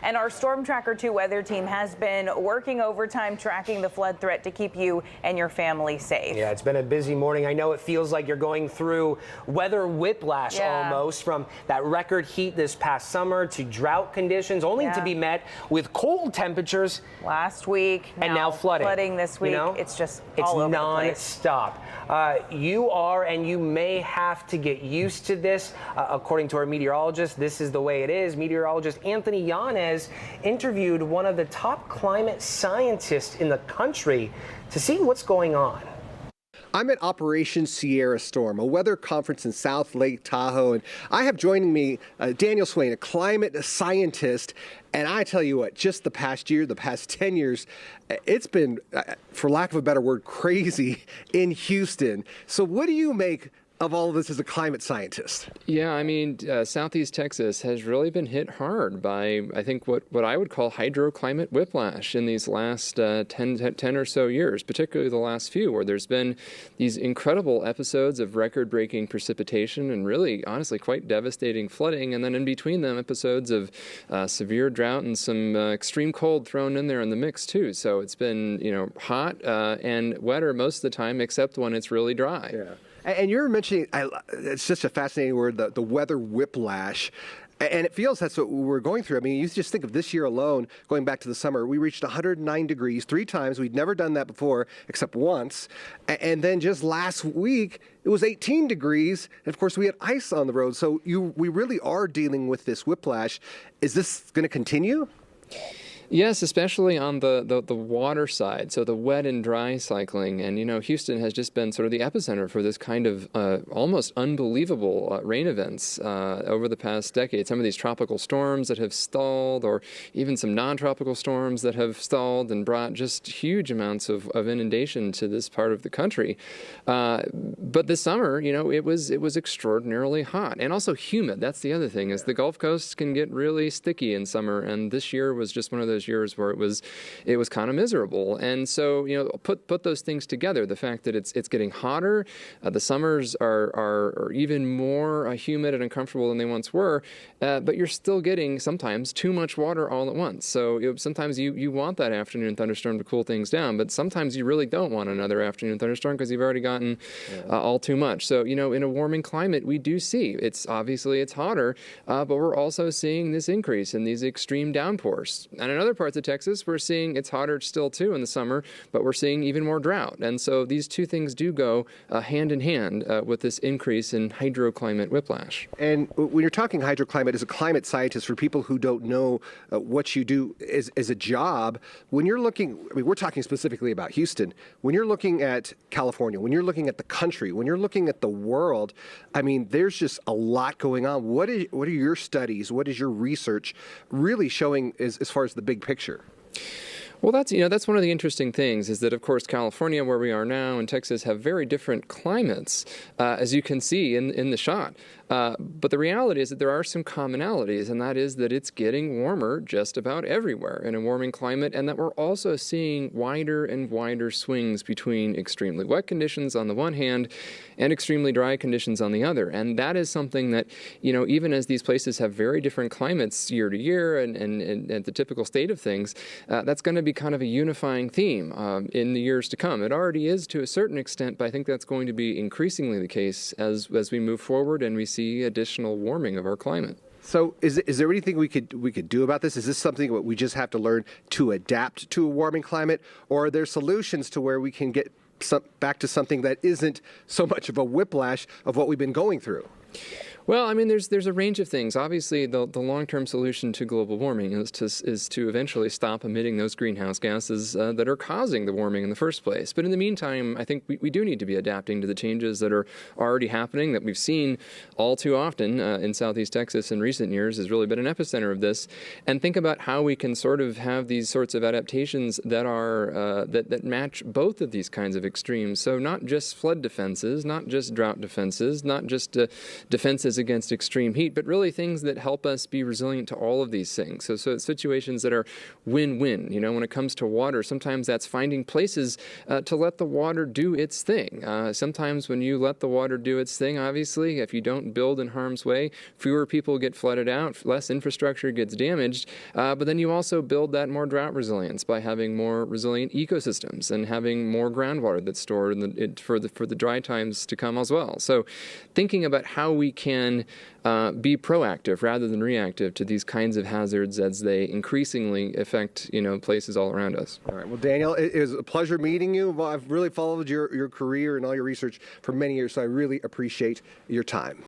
And our Storm Tracker 2 weather team has been working overtime tracking the flood threat to keep you and your family safe. Yeah, it's been a busy morning. I know it feels like you're going through weather whiplash almost, from that record heat this past summer to drought conditions, only to be met with cold temperatures last week, and now flooding this week. You know? It's just it's all over non-stop. You are, and you may have to get used to this. According to our meteorologist, this is the way it is. Meteorologist Anthony Yanez interviewed one of the top climate scientists in the country to see what's going on. I'm at Operation Sierra Storm, a weather conference in South Lake Tahoe, and I have joining me Daniel Swain, a climate scientist. And I tell you what, just the past year, the past 10 years, it's been, for lack of a better word, crazy in Houston. So what do you make of all of this as a climate scientist? Yeah, I mean, Southeast Texas has really been hit hard by, I think, what I would call hydroclimate whiplash in these last 10 or so years, particularly the last few, where there's been these incredible episodes of record-breaking precipitation and really, honestly, quite devastating flooding, and then in between them, episodes of severe drought and some extreme cold thrown in there in the mix, too. So it's been, hot and wetter most of the time, except when it's really dry. Yeah. And you're mentioning, it's just a fascinating word, the weather whiplash. And it feels that's what we're going through. I mean, you just think of this year alone, going back to the summer, we reached 109 degrees 3 times. We'd never done that before, except once. And then just last week, it was 18 degrees. And of course, we had ice on the road. So we really are dealing with this whiplash. Is this going to continue? Yes, especially on the water side, so the wet and dry cycling. And, Houston has just been sort of the epicenter for this kind of almost unbelievable rain events over the past decade. Some of these tropical storms that have stalled, or even some non-tropical storms that have stalled and brought just huge amounts of inundation to this part of the country. But this summer, it was extraordinarily hot and also humid. That's the other thing, is the Gulf Coast can get really sticky in summer, and this year was just one of those years where it was kind of miserable. And so, put those things together, the fact that it's getting hotter, the summers are even more humid and uncomfortable than they once were, but you're still getting sometimes too much water all at once. So sometimes you want that afternoon thunderstorm to cool things down, but sometimes you really don't want another afternoon thunderstorm because you've already gotten all too much. So, in a warming climate, we do see it's hotter, but we're also seeing this increase in these extreme downpours. And another parts of Texas, we're seeing it's hotter still too in the summer, but we're seeing even more drought. And so these two things do go hand in hand with this increase in hydroclimate whiplash. And when you're talking hydroclimate, as a climate scientist, for people who don't know what you do as a job, when you're looking, we're talking specifically about Houston, when you're looking at California, when you're looking at the country, when you're looking at the world, there's just a lot going on. What are your studies? What is your research really showing as far as the big picture? Well, that's one of the interesting things, is that, of course, California, where we are now, and Texas have very different climates, as you can see in the shot. But the reality is that there are some commonalities, and that is that it's getting warmer just about everywhere in a warming climate, and that we're also seeing wider and wider swings between extremely wet conditions on the one hand and extremely dry conditions on the other. And that is something that, even as these places have very different climates year to year and the typical state of things, that's going to be kind of a unifying theme in the years to come. It already is to a certain extent, but I think that's going to be increasingly the case as we move forward and we see additional warming of our climate. So is there anything we could do about this? Is this something that we just have to learn to adapt to a warming climate, or are there solutions to where we can get back to something that isn't so much of a whiplash of what we've been going through? Well, there's a range of things. Obviously, the long-term solution to global warming is to eventually stop emitting those greenhouse gases that are causing the warming in the first place. But in the meantime, I think we do need to be adapting to the changes that are already happening, that we've seen all too often in Southeast Texas in recent years. Has really been an epicenter of this, and think about how we can sort of have these sorts of adaptations that are that match both of these kinds of extremes. So not just flood defenses, not just drought defenses, not just defenses against extreme heat, but really things that help us be resilient to all of these things. So situations that are win-win. When it comes to water, sometimes that's finding places to let the water do its thing. Sometimes when you let the water do its thing, obviously, if you don't build in harm's way, fewer people get flooded out, less infrastructure gets damaged, but then you also build that more drought resilience by having more resilient ecosystems and having more groundwater that's stored for the dry times to come as well. So thinking about how we can be proactive rather than reactive to these kinds of hazards as they increasingly affect places all around us. All right. Well, Daniel, it is a pleasure meeting you. Well, I've really followed your career and all your research for many years, so I really appreciate your time.